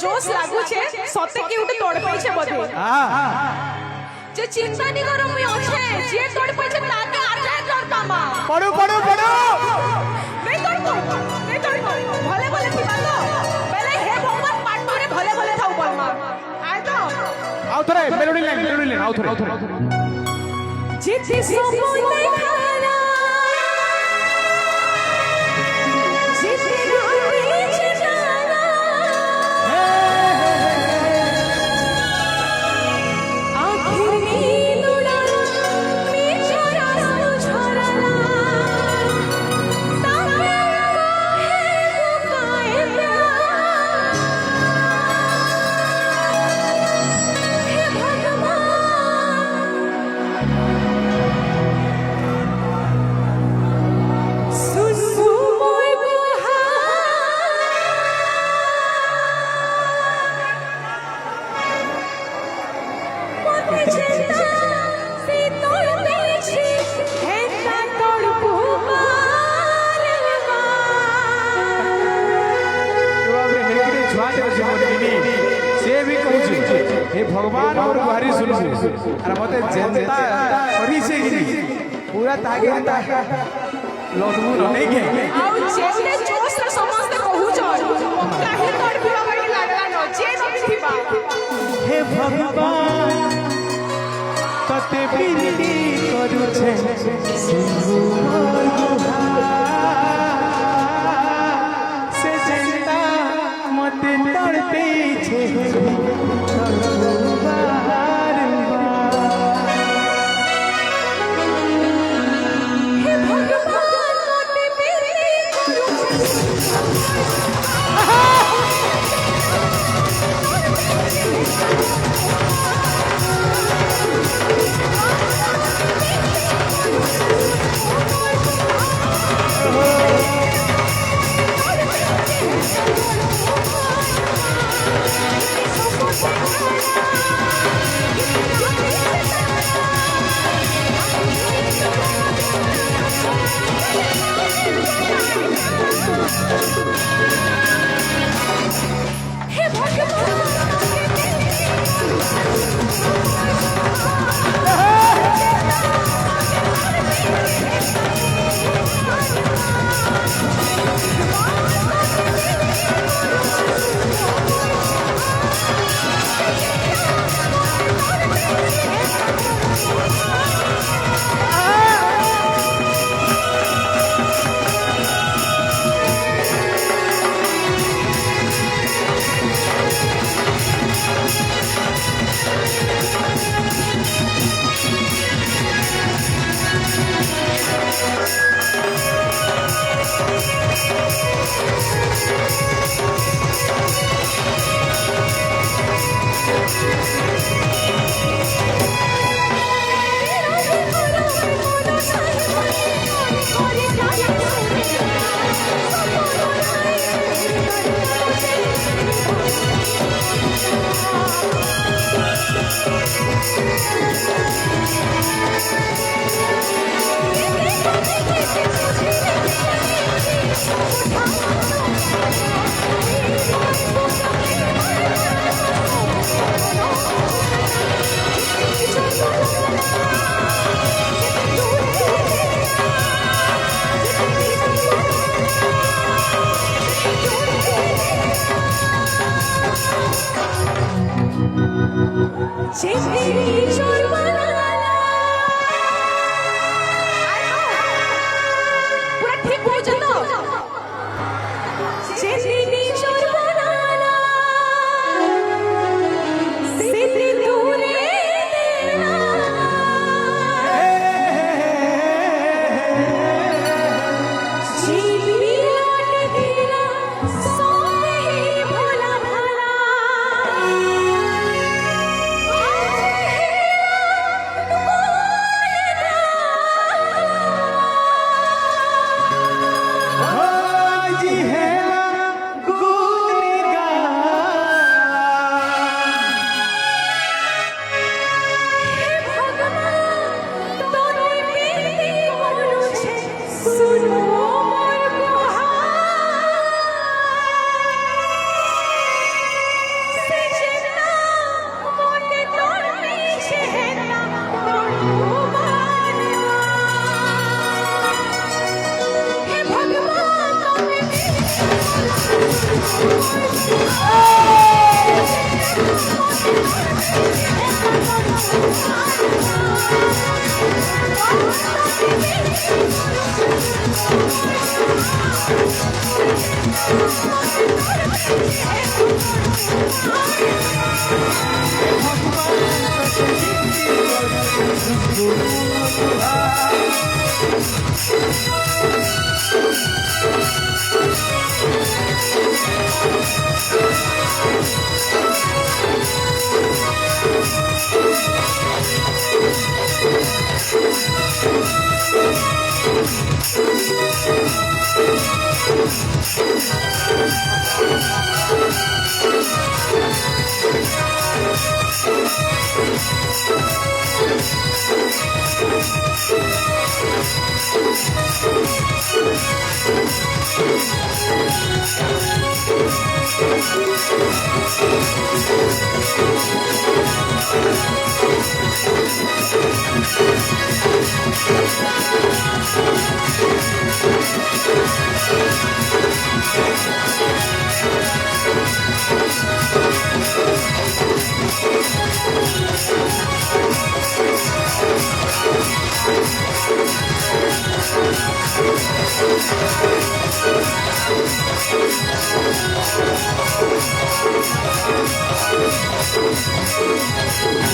जोश लागू छे सते की उठे तोड़ पे छे बधे जे चिंता नहीं करो मुई ओछे जे तोड़ पे छे ताके आ जाए तोड़ पामा पड़ो पड़ो पड़ो नहीं तोड़ भले भले थी बालो पहले हे भगवान पाटरे भले भले थाउ बलमा आय तो आओ थरे मेलोडी लाइन आओ थरे जिथे सोमोय खाना जिथे रानी चटाना आखिर नींद उड़ाना बेचारा सुझराना ताके है मुकाए प्यार हे भगवान हे भगवान और गुहारी सुन अरे मते जनता करी से पूरा तागे लदबू नहीं के आउ जेते जोश से समस्त कहू छ काहे तोड़ पिवा बड़ी लागला न जे नबी थिबा हे भगवान तते बिनती करू छे सुनु मोर गुहार से जनता मते तड़पे छे Thank